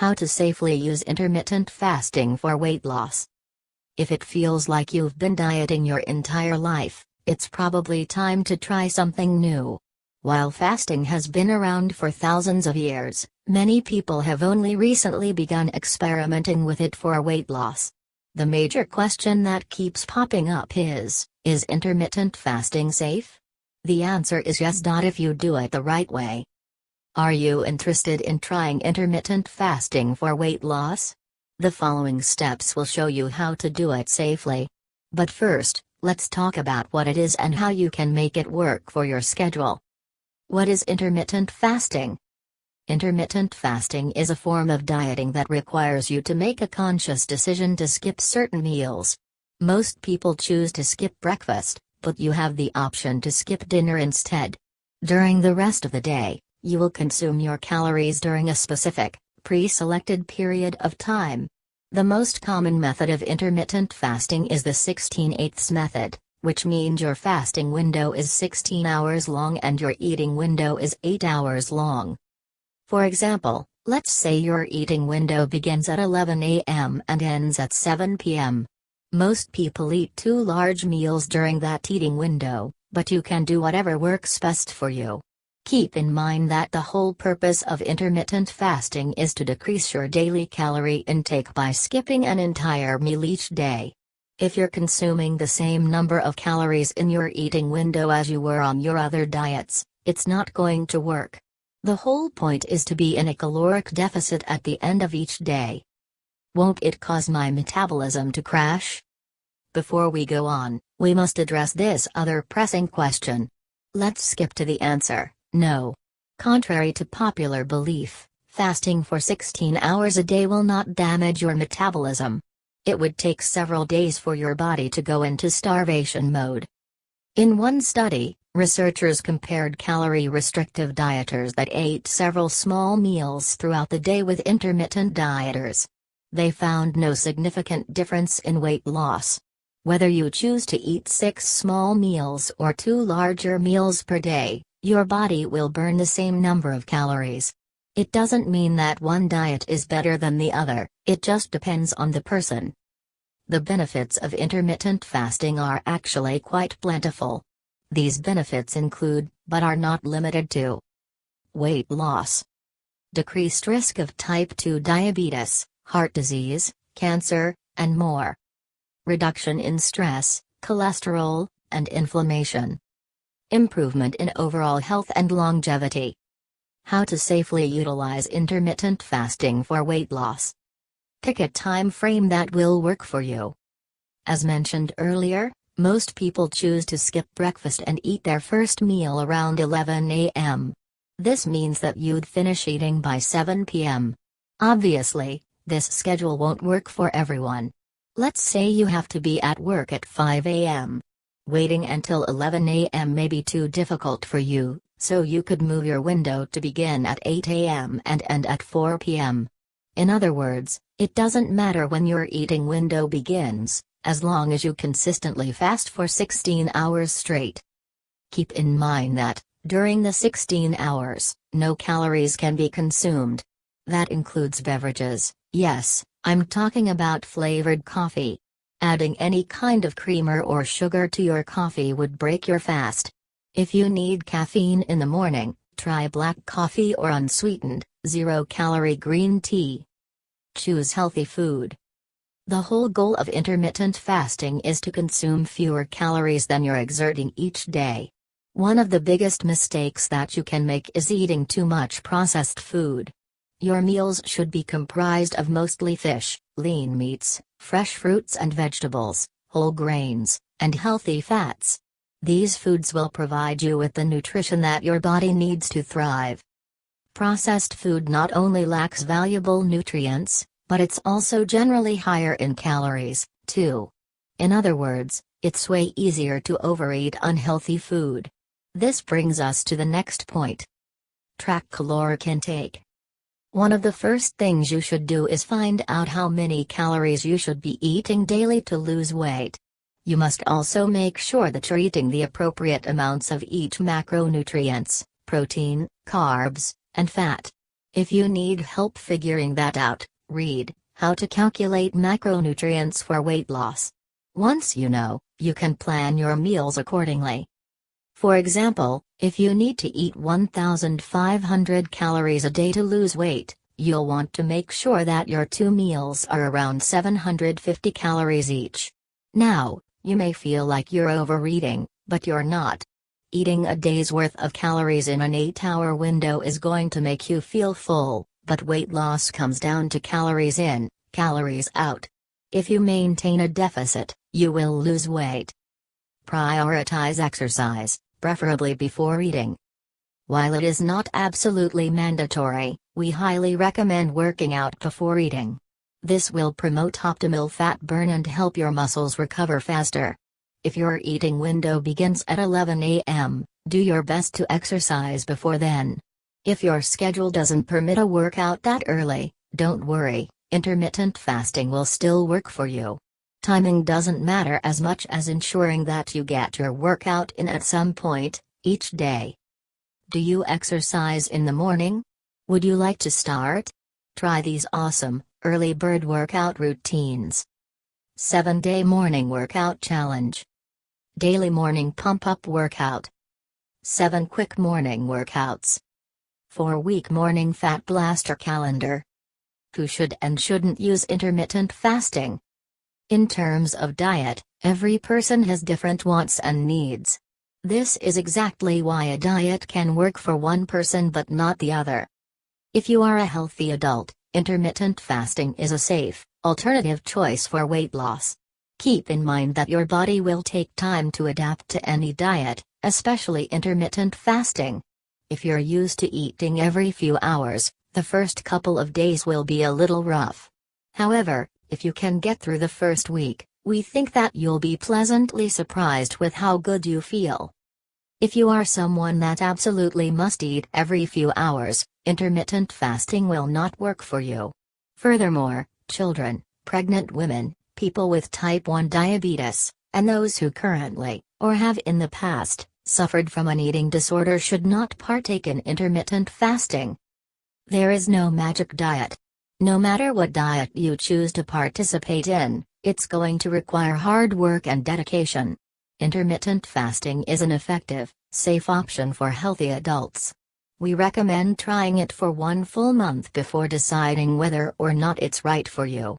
How to safely use intermittent fasting for weight loss. If it feels like you've been dieting your entire life, it's probably time to try something new. While fasting has been around for thousands of years, many people have only recently begun experimenting with it for weight loss. The major question that keeps popping up is intermittent fasting safe? The answer is yes. If you do it the right way. Are you interested in trying intermittent fasting for weight loss? The following steps will show you how to do it safely. But first, let's talk about what it is and how you can make it work for your schedule. What is intermittent fasting? Intermittent fasting is a form of dieting that requires you to make a conscious decision to skip certain meals. Most people choose to skip breakfast, but you have the option to skip dinner instead. During the rest of the day, you will consume your calories during a specific, pre-selected period of time. The most common method of intermittent fasting is the 16/8 method, which means your fasting window is 16 hours long and your eating window is 8 hours long. For example, let's say your eating window begins at 11 a.m. and ends at 7 p.m. Most people eat 2 large meals during that eating window, but you can do whatever works best for you. Keep in mind that the whole purpose of intermittent fasting is to decrease your daily calorie intake by skipping an entire meal each day. If you're consuming the same number of calories in your eating window as you were on your other diets, it's not going to work. The whole point is to be in a caloric deficit at the end of each day. Won't it cause my metabolism to crash? Before we go on, we must address this other pressing question. Let's skip to the answer. No. Contrary to popular belief, fasting for 16 hours a day will not damage your metabolism. It would take several days for your body to go into starvation mode. In one study, researchers compared calorie-restrictive dieters that ate several small meals throughout the day with intermittent dieters. They found no significant difference in weight loss. Whether you choose to eat 6 small meals or 2 larger meals per day, your body will burn the same number of calories. It doesn't mean that one diet is better than the other, it just depends on the person. The benefits of intermittent fasting are actually quite plentiful. These benefits include, but are not limited to: weight loss, decreased risk of type 2 diabetes, heart disease, cancer, and more, reduction in stress, cholesterol, and inflammation, improvement in overall health and longevity. How to safely utilize intermittent fasting for weight loss. Pick a time frame that will work for you. As mentioned earlier, most people choose to skip breakfast and eat their first meal around 11 a.m. This means that you'd finish eating by 7 p.m. Obviously, this schedule won't work for everyone. Let's say you have to be at work at 5 a.m. Waiting until 11 a.m. may be too difficult for you, so you could move your window to begin at 8 a.m. and end at 4 p.m. In other words, it doesn't matter when your eating window begins, as long as you consistently fast for 16 hours straight. Keep in mind that, during the 16 hours, no calories can be consumed. That includes beverages. Yes, I'm talking about flavored coffee. Adding any kind of creamer or sugar to your coffee would break your fast. If you need caffeine in the morning, try black coffee or unsweetened, zero-calorie green tea. Choose healthy food. The whole goal of intermittent fasting is to consume fewer calories than you're exerting each day. One of the biggest mistakes that you can make is eating too much processed food. Your meals should be comprised of mostly fish, lean meats, fresh fruits and vegetables, whole grains, and healthy fats. These foods will provide you with the nutrition that your body needs to thrive. Processed food not only lacks valuable nutrients, but it's also generally higher in calories, too. In other words, it's way easier to overeat unhealthy food. This brings us to the next point. Track caloric intake. One of the first things you should do is find out how many calories you should be eating daily to lose weight. You must also make sure that you're eating the appropriate amounts of each macronutrients, protein, carbs, and fat. If you need help figuring that out, read How to Calculate Macronutrients for Weight Loss. Once you know, you can plan your meals accordingly. For example, if you need to eat 1,500 calories a day to lose weight, you'll want to make sure that your 2 meals are around 750 calories each. Now, you may feel like you're overeating, but you're not. Eating a day's worth of calories in an 8-hour window is going to make you feel full, but weight loss comes down to calories in, calories out. If you maintain a deficit, you will lose weight. Prioritize exercise, preferably before eating. While it is not absolutely mandatory, we highly recommend working out before eating. This will promote optimal fat burn and help your muscles recover faster. If your eating window begins at 11 a.m., do your best to exercise before then. If your schedule doesn't permit a workout that early, don't worry, intermittent fasting will still work for you. Timing doesn't matter as much as ensuring that you get your workout in at some point each day. Do you exercise in the morning? Would you like to start? Try these awesome, early bird workout routines. 7-day morning workout challenge. Daily morning pump-up workout. 7 quick morning workouts. 4-week morning fat blaster calendar. Who should and shouldn't use intermittent fasting? In terms of diet, every person has different wants and needs. This is exactly why a diet can work for one person but not the other. If you are a healthy adult, intermittent fasting is a safe, alternative choice for weight loss. Keep in mind that your body will take time to adapt to any diet, especially intermittent fasting. If you're used to eating every few hours, the first couple of days will be a little rough. However, if you can get through the first week, we think that you'll be pleasantly surprised with how good you feel. If you are someone that absolutely must eat every few hours, intermittent fasting will not work for you. Furthermore, children, pregnant women, people with type 1 diabetes, and those who currently, or have in the past, suffered from an eating disorder should not partake in intermittent fasting. There is no magic diet. No matter what diet you choose to participate in, it's going to require hard work and dedication. Intermittent fasting is an effective, safe option for healthy adults. We recommend trying it for 1 full month before deciding whether or not it's right for you.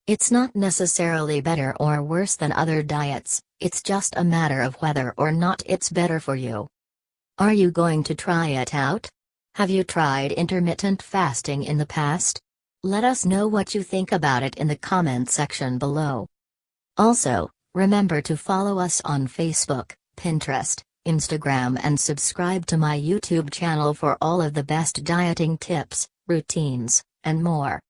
It's not necessarily better or worse than other diets, it's just a matter of whether or not it's better for you. Are you going to try it out? Have you tried intermittent fasting in the past? Let us know what you think about it in the comment section below. Also, remember to follow us on Facebook, Pinterest, Instagram and subscribe to my YouTube channel for all of the best dieting tips, routines, and more.